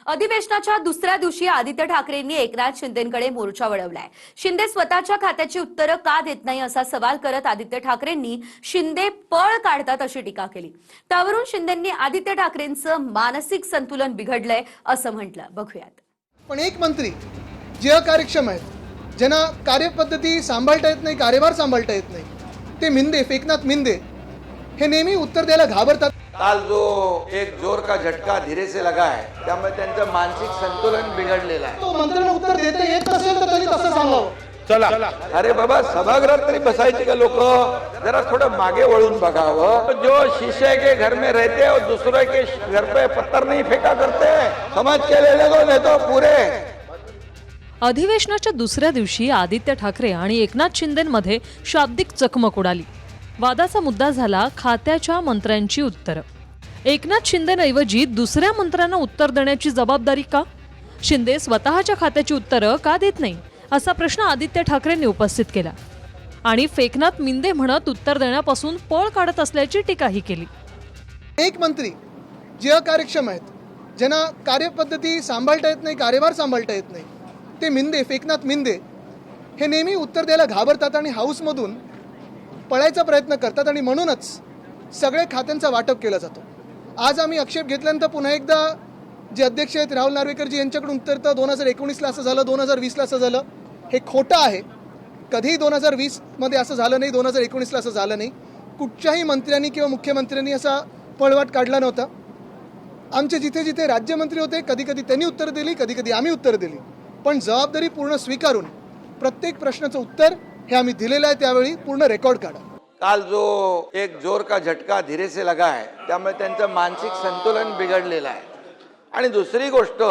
अधिवेशनाच्या दुसऱ्या दिवशी आदित्य ठाकरेंनी एकनाथ शिंदेंकडे मोर्चा वळवलाय। शिंदे स्वतःच्या खात्याची उत्तरं का देत नाही असा सवाल करत आदित्य ठाकरेंनी शिंदे पळ काढतात अशी टीका केली। त्यावरून शिंदेंनी आदित्य ठाकरेंचं मानसिक संतुलन बिघडलंय असं म्हटलं। बघूयात। पण एक मंत्री जे अकार्यक्षम आहेत, ज्यांना कार्यपद्धती सांभाळता येत नाही, कार्यभार सांभाळता येत नाही, ते मिंदे, एकनाथ मिंदे हे नेहमी उत्तर द्यायला घाबरतात। काल जो एक जोर का झटका धीरे से लगा है, त्यामुळे त्यांचं मानसिक संतुलन बिघडलेलं आहे। तो मंत्र्यांना उत्तर देता येत नसेल तर त्यांनी तसं सांगावं। चला अरे बाबा, सभागृहात तरी बसायचे का लोक? जरा थोडं मागे वळून बघावं। जो शीशे के घर में रहते और दूसरे के घर पे पत्थर नहीं फेंका करते, समझ के लेने दो, नहीं तो पूरे। अधिवेशनाच्या दुसऱ्या दिवशी आदित्य ठाकरे आणि एकनाथ शिंदेंमध्ये शाब्दिक चकमक उडाली। वादाचा मुद्दा झाला खात्याच्या मंत्र्यांची उत्तरं। एकनाथ शिंदेंऐवजी दुसऱ्या मंत्र्यांना उत्तर देण्याची जबाबदारी का? शिंदे स्वतःच्या खात्याची उत्तरं का देत नाही असा प्रश्न आदित्य ठाकरेंनी उपस्थित केला आणि फेकनाथ मिंदे म्हणत उत्तर देण्यापासून पळ काढत असल्याची टीकाही केली। एक मंत्री जे अकार्यक्षम आहेत, ज्यांना कार्यपद्धती सांभाळता येत नाही, कार्यभार सांभाळता येत नाही, ते मिंदे, एकनाथ मिंदे हे नेहमी उत्तर द्यायला घाबरतात आणि हाऊसमधून पळायचा प्रयत्न करतात आणि म्हणूनच सगळे खात्यांचा वाटप केला जातो। आज आम्ही आक्षेप घेतल्यानंतर पुन्हा एकदा जे अध्यक्ष आहेत राहुल नार्वेकरजी यांच्याकडून उत्तर तर 2019ला असं झालं, 2020ला असं झालं, हे खोटं आहे। कधीही 2020 मध्ये असं झालं नाही, 2019ला असं झालं नाही। कुठच्याही मंत्र्यांनी किंवा मुख्यमंत्र्यांनी असा पळवाट काढला नव्हता। आमचे जिथे जिथे राज्यमंत्री होते, कधी कधी त्यांनी उत्तर दिली, कधी कधी आम्ही उत्तर दिली, पण जबाबदारी पूर्ण स्वीकारून प्रत्येक प्रश्नाचं उत्तर हे आम्ही दिलेलं आहे। त्यावेळी पूर्ण रेकॉर्ड काढा। काल जो एक जोर का झटका धीरे से लगा है, त्यामुळे त्यांचं मानसिक संतुलन बिघडलेलं आहे। आणि दुसरी गोष्ट,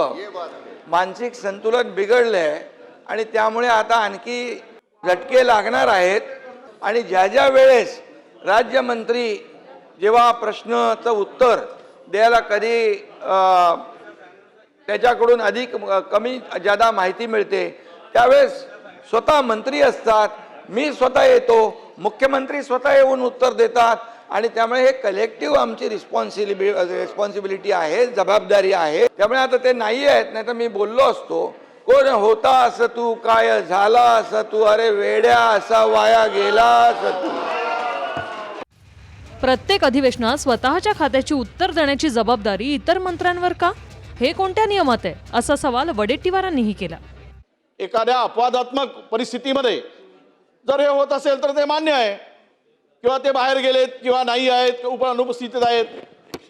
मानसिक संतुलन बिघडलंय आणि त्यामुळे आता आणखी झटके लागणार आहेत। आणि ज्या ज्या वेळेस राज्यमंत्री जेव्हा प्रश्नाचं उत्तर द्यायला कधी त्याच्याकडून अधिक कमी जादा माहिती मिळते, त्यावेळेस स्वतः मंत्री असतात, मी स्वतः येतो, मुख्यमंत्री स्वतः येऊन उत्तर देतात आणि त्यामुळे हे कलेक्टिव्ह आमची रिस्पॉन्सिबिलिटी आहे, जबाबदारी आहे। त्यामुळे आता ते नाही आहेत, नाही तर मी बोललो असतो, कोण होता असं तू, काय झाला असं तू, अरे वेड्या असा वाया गेला असं तू। प्रत्येक अधिवेशनात स्वतःच्या खात्याची उत्तर देण्याची जबाबदारी इतर मंत्र्यांवर का? हे कोणत्या नियमात आहे असा सवाल वडेट्टीवारांनीही केला। एखाद्या अपवादात्मक परिस्थितीमध्ये जर हे होत असेल तर ते मान्य आहे, किंवा ते बाहेर गेलेत किंवा नाही आहेत, अनुपस्थित आहेत।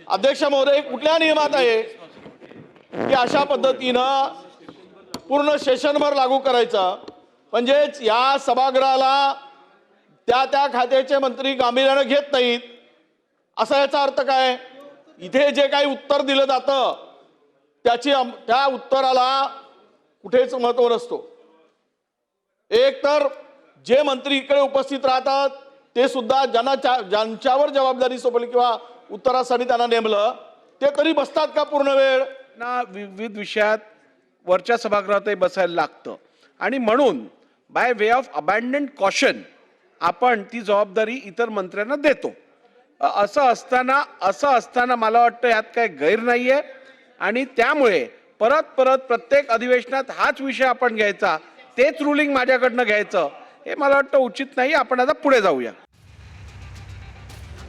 अध्यक्ष महोदय, कुठल्या नियमात आहे की अशा पद्धतीनं पूर्ण सेशनभर लागू करायचं? म्हणजेच या सभागृहाला त्या खात्याचे मंत्री गांभीर्यानं घेत नाहीत असा याचा अर्थ काय? इथे जे काही उत्तर दिलं जातं त्या उत्तराला कुठेच महत्त्व नसतो। एक तर जे मंत्री इकडे उपस्थित राहतात ते सुद्धा ज्यांच्यावर जबाबदारी सोपवली किंवा उत्तरासाठी त्यांना नेमलं, ते तरी बसतात का पूर्ण वेळ? ना विविध विषयात वरच्या सभागृहातही बसायला लागतं आणि म्हणून बाय वे ऑफ अबॅन्डन्ड कॉशन आपण ती जबाबदारी इतर मंत्र्यांना देतो। असं असताना मला वाटतं यात काही गैर नाहीये आणि त्यामुळे परत प्रत्येक अधिवेशनात हाच विषय आपण घ्यायचा, तेच रुलिंग माझ्याकडनं घ्यायचं, हे मला वाटतं उचित नाही। आपण आता पुढे जाऊया।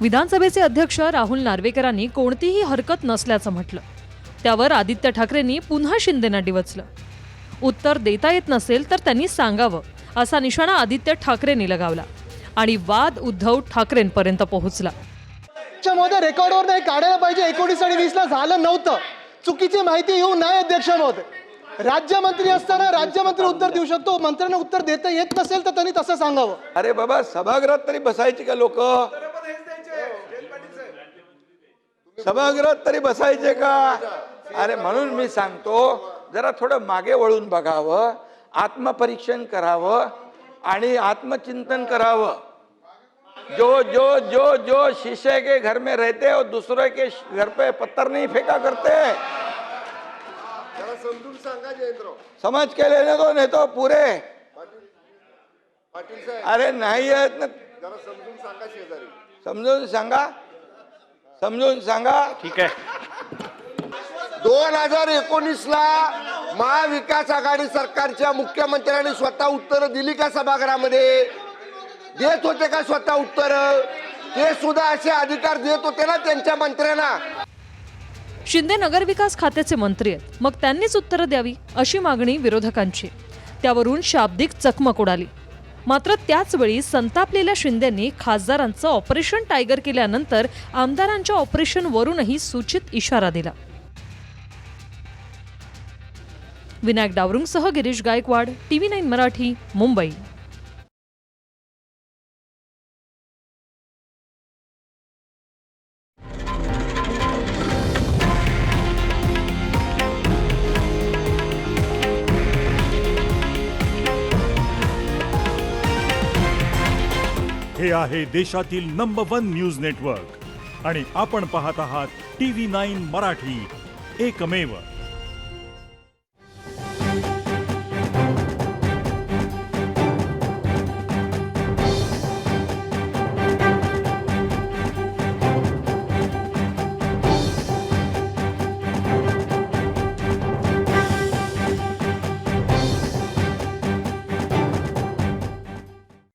विधानसभेचे अध्यक्ष राहुल नार्वेकरांनी कोणतीही हरकत नसल्याचं म्हटलं। त्यावर आदित्य ठाकरेंनी पुन्हा शिंदेंना डिवचलं। उत्तर देता येत नसेल तर त्यांनी सांगावं असा निशाणा आदित्य ठाकरेंनी लगावला आणि वाद उद्धव ठाकरेंपर्यंत पोहोचला। त्याच्यामध्ये रेकॉर्डवर नाही काढायला पाहिजे। 19 आणि 20ला झालं नव्हतं, चुकीची माहिती येऊ नये। अध्यक्ष महोदय, राज्यमंत्री असताना राज्यमंत्री उत्तर देऊ शकतो, मंत्र्यांना उत्तर देता येत नसेल तर त्यांनी तसं सांगावं। अरे बाबा, सभागृहात तरी बसायचे का लोक? सभागृहात तरी बसायचे का? अरे म्हणून मी सांगतो, जरा थोडं मागे वळून बघावं, आत्मपरीक्षण करावं आणि आत्मचिंतन करावं। जो जो जो जो शीशे के घर में रहते और दूसरे के घर पे पत्थर नहीं फेंका करते, समजून सांगा जयेंद्र। समझ के लेने दो, नहीं तो पूरे। अरे नाही आहेत ना, जरा समजून सांगा शेजारी। समजून सांगा, समजून सांगा। ठीक आहे। 2019ला महाविकास आघाडी सरकारच्या मुख्यमंत्र्यांनी स्वतः उत्तरं दिली का सभागृहामध्ये? देत होते का स्वतः उत्तरं? ते सुद्धा असे अधिकार देत होते ना त्यांच्या मंत्र्यांना. शिंदे नगरविकास खात्याचे मंत्री आहेत, मग त्यांनीच उत्तरं द्यावी अशी मागणी विरोधकांची. त्यावरून शाब्दिक चकमक उडाली. मात्र त्याच वेळी संतापलेल्या शिंदेंनी खासदारांचं ऑपरेशन टायगर केल्यानंतर आमदारांच्या ऑपरेशन वरूनही सूचित इशारा दिला. विनायक डावरुंगसह गिरीश गायकवाड, TV9 मराठी, मुंबई. हे आहे देशातील नंबर 1 न्यूज नेटवर्क आणि आपण पाहत आहात TV9 मराठी, एकमेव.